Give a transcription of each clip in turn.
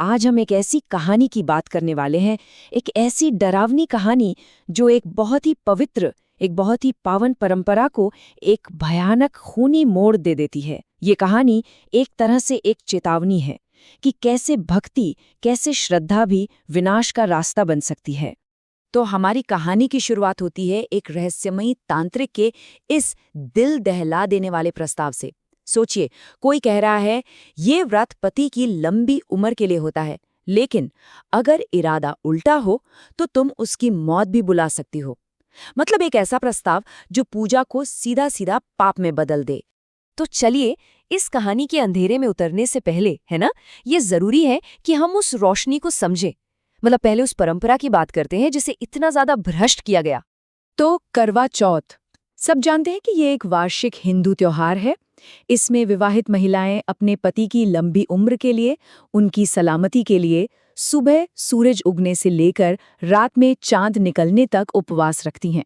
आज हम एक ऐसी कहानी की बात करने वाले हैं, एक ऐसी डरावनी कहानी जो एक बहुत ही पवित्र, एक बहुत ही पावन परंपरा को एक भयानक खूनी मोड़ दे देती है। ये कहानी एक तरह से एक चेतावनी है कि कैसे भक्ति, कैसे श्रद्धा भी विनाश का रास्ता बन सकती है। तो हमारी कहानी की शुरुआत होती है एक रहस्यमयी तांत्रिक के इस दिल दहला देने वाले प्रस्ताव से। सोचिए, कोई कह रहा है ये व्रत पति की लंबी उम्र के लिए होता है, लेकिन अगर इरादा उल्टा हो तो तुम उसकी मौत भी बुला सकती हो। मतलब एक ऐसा प्रस्ताव जो पूजा को सीधा सीधा पाप में बदल दे। तो चलिए, इस कहानी के अंधेरे में उतरने से पहले, है ना, ये जरूरी है कि हम उस रोशनी को समझें। मतलब पहले उस परंपरा की बात करते हैं जिसे इतना ज्यादा भ्रष्ट किया गया। तो करवा चौथ, सब जानते हैं कि ये एक वार्षिक हिंदू त्योहार है। इसमें विवाहित महिलाएं अपने पति की लंबी उम्र के लिए, उनकी सलामती के लिए सुबह सूरज उगने से लेकर रात में चांद निकलने तक उपवास रखती हैं।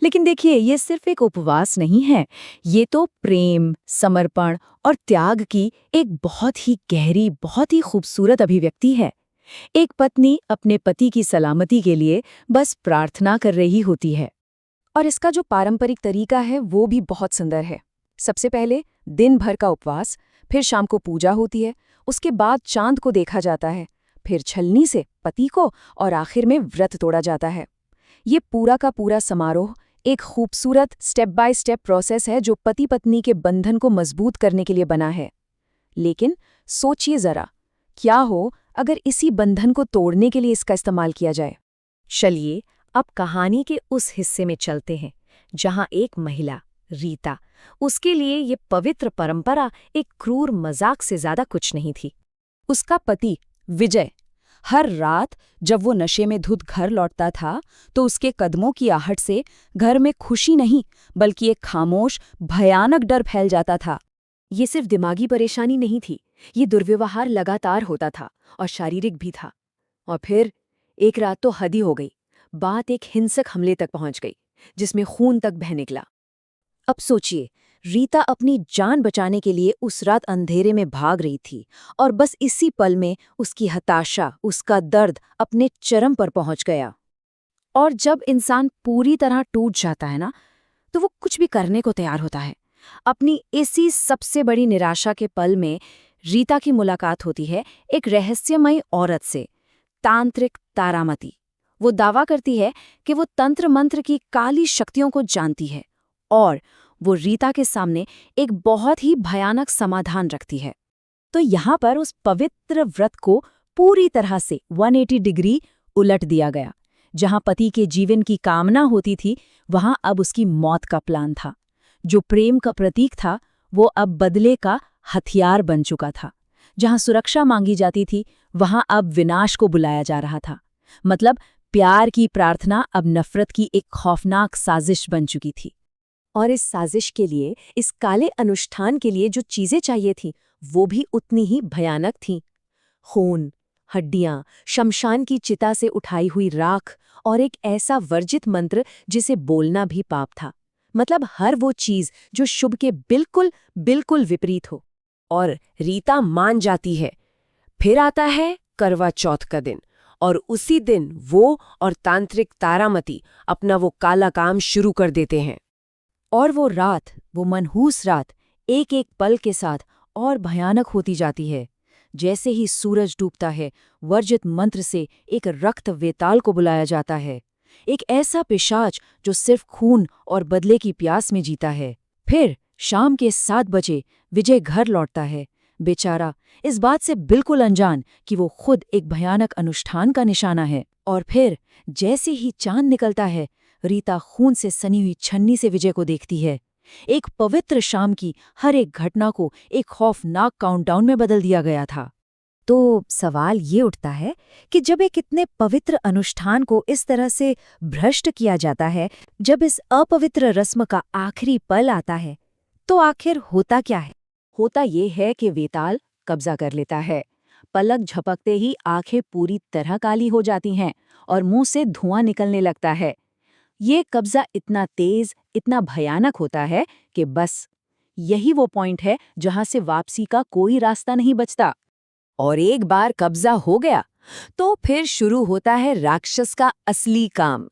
लेकिन देखिए, ये सिर्फ एक उपवास नहीं है, ये तो प्रेम, समर्पण और त्याग की एक बहुत ही गहरी, बहुत ही खूबसूरत अभिव्यक्ति है। एक पत्नी अपने पति की सलामती के लिए बस प्रार्थना कर रही होती है। और इसका जो पारंपरिक तरीका है वो भी बहुत सुंदर है। सबसे पहले दिन भर का उपवास, फिर शाम को पूजा होती है, उसके बाद चांद को देखा जाता है, फिर छलनी से पति को, और आखिर में व्रत तोड़ा जाता है। ये पूरा का पूरा समारोह एक खूबसूरत स्टेप बाय स्टेप प्रोसेस है जो पति पत्नी के बंधन को मजबूत करने के लिए बना है। लेकिन सोचिए जरा, क्या हो अगर इसी बंधन को तोड़ने के लिए इसका इस्तेमाल किया जाए। चलिए अब कहानी के उस हिस्से में चलते हैं जहां एक महिला, रीता, उसके लिए ये पवित्र परंपरा एक क्रूर मजाक से ज्यादा कुछ नहीं थी। उसका पति विजय हर रात जब वो नशे में धुत घर लौटता था तो उसके कदमों की आहट से घर में खुशी नहीं बल्कि एक खामोश भयानक डर फैल जाता था। ये सिर्फ दिमागी परेशानी नहीं थी, ये दुर्व्यवहार लगातार होता था और शारीरिक भी था। और फिर एक रात तो हद ही हो गई, बात एक हिंसक हमले तक पहुंच गई जिसमें खून तक बह निकला। अब सोचिए, रीता अपनी जान बचाने के लिए उस रात अंधेरे में भाग रही थी और बस इसी पल में उसकी हताशा, उसका दर्द अपने चरम पर पहुंच गया। और जब इंसान पूरी तरह टूट जाता है ना, तो वो कुछ भी करने को तैयार होता है। अपनी इसी सबसे बड़ी निराशा के पल में रीता की मुलाकात होती है एक रहस्यमयी औरत से, तांत्रिक तारामती। वो दावा करती है कि वो तंत्र मंत्र की काली शक्तियों को जानती है और वो रीता के सामने एक बहुत ही भयानक समाधान रखती है। तो यहाँ पर उस पवित्र व्रत को पूरी तरह से 180 डिग्री उलट दिया गया। जहाँ पति के जीवन की कामना होती थी, वहाँ अब उसकी मौत का प्लान था। जो प्रेम का प्रतीक था, वो अब बदले का हथियार बन चुका था। जहाँ सुरक्षा मांगी जाती थी, वहाँ अब विनाश को बुलाया जा रहा था। मतलब प्यार की प्रार्थना अब नफरत की एक खौफनाक साजिश बन चुकी थी। और इस साजिश के लिए, इस काले अनुष्ठान के लिए जो चीजें चाहिए थीं, वो भी उतनी ही भयानक थीं। खून, हड्डियां, शमशान की चिता से उठाई हुई राख और एक ऐसा वर्जित मंत्र जिसे बोलना भी पाप था। मतलब हर वो चीज जो शुभ के बिल्कुल बिल्कुल विपरीत हो। और रीता मान जाती है। फिर आता है करवा चौथ का दिन, और उसी दिन वो और तांत्रिक तारामती अपना वो काला काम शुरू कर देते हैं। और वो रात, वो मनहूस रात, एक एक पल के साथ और भयानक होती जाती है। जैसे ही सूरज डूबता है, वर्जित मंत्र से एक रक्त वेताल को बुलाया जाता है, एक ऐसा पिशाच जो सिर्फ खून और बदले की प्यास में जीता है। फिर शाम के 7 बजे विजय घर लौटता है, बेचारा इस बात से बिल्कुल अनजान कि वो खुद एक भयानक अनुष्ठान का निशाना है। और फिर जैसे ही चांद निकलता है, रीता खून से सनी हुई छन्नी से विजय को देखती है। एक पवित्र शाम की हर एक घटना को एक खौफनाक काउंटडाउन में बदल दिया गया था। तो सवाल ये उठता है कि जब एक इतने पवित्र अनुष्ठान को इस तरह से भ्रष्ट किया जाता है, जब इस अपवित्र रस्म का आखिरी पल आता है, तो आखिर होता क्या है? होता ये है कि वेताल कब्जा कर लेता है। पलक झपकते ही आंखें पूरी तरह काली हो जाती हैं और मुंह से धुआं निकलने लगता है। ये कब्जा इतना तेज, इतना भयानक होता है कि बस यही वो पॉइंट है जहां से वापसी का कोई रास्ता नहीं बचता। और एक बार कब्जा हो गया तो फिर शुरू होता है राक्षस का असली काम।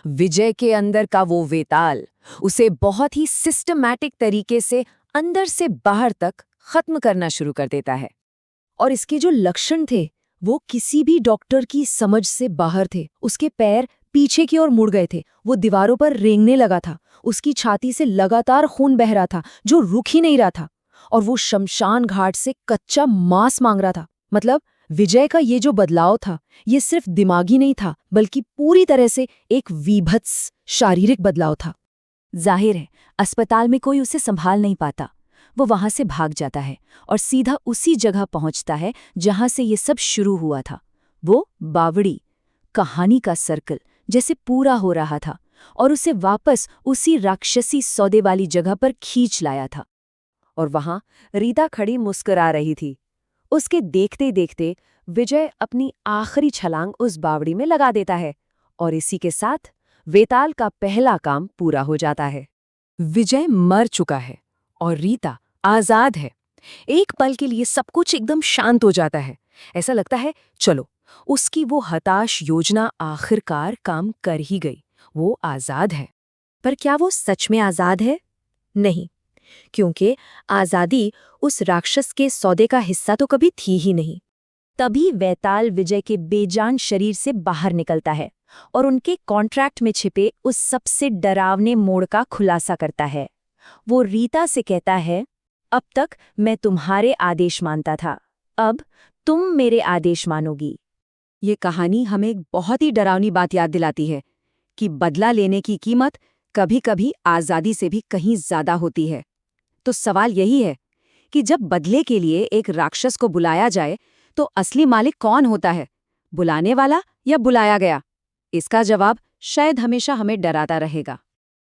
विजय के अंदर का वो वेताल उसे बहुत ही सिस्टमैटिक तरीके से अंदर से बाहर तक खत्म करना शुरू कर देता है। और इसके जो लक्षण थे वो किसी भी डॉक्टर की समझ से बाहर थे। उसके पैर पीछे की ओर मुड़ गए थे, वो दीवारों पर रेंगने लगा था, उसकी छाती से लगातार खून बह रहा था जो रुक ही नहीं रहा था, और वो शमशान घाट से कच्चा मांस मांग रहा था। मतलब विजय का ये जो बदलाव था ये सिर्फ दिमागी नहीं था बल्कि पूरी तरह से एक वीभत्स शारीरिक बदलाव था। जाहिर है अस्पताल में कोई उसे संभाल नहीं पाता। वो वहां से भाग जाता है और सीधा उसी जगह पहुंचता है जहां से ये सब शुरू हुआ था। वो बावड़ी, कहानी का सर्कल जैसे पूरा हो रहा था और उसे वापस उसी राक्षसी सौदे वाली जगह पर खींच लाया था। और वहां रीता खड़ी मुस्कुरा रही थी। उसके देखते देखते विजय अपनी आखिरी छलांग उस बावड़ी में लगा देता है और इसी के साथ वेताल का पहला काम पूरा हो जाता है। विजय मर चुका है और रीता आजाद है। एक पल के लिए सब कुछ एकदम शांत हो जाता है। ऐसा लगता है चलो उसकी वो हताश योजना आखिरकार काम कर ही गई, वो आजाद है। पर क्या वो सच में आजाद है? नहीं, क्योंकि आजादी उस राक्षस के सौदे का हिस्सा तो कभी थी ही नहीं। तभी वेताल विजय के बेजान शरीर से बाहर निकलता है और उनके कॉन्ट्रैक्ट में छिपे उस सबसे डरावने मोड़ का खुलासा करता है। वो रीता से कहता है, अब तक मैं तुम्हारे आदेश मानता था, अब तुम मेरे आदेश मानोगी। ये कहानी हमें एक बहुत ही डरावनी बात याद दिलाती है कि बदला लेने की कीमत कभी-कभी आज़ादी से भी कहीं ज्यादा होती है। तो सवाल यही है कि जब बदले के लिए एक राक्षस को बुलाया जाए तो असली मालिक कौन होता है, बुलाने वाला या बुलाया गया? इसका जवाब शायद हमेशा हमें डराता रहेगा।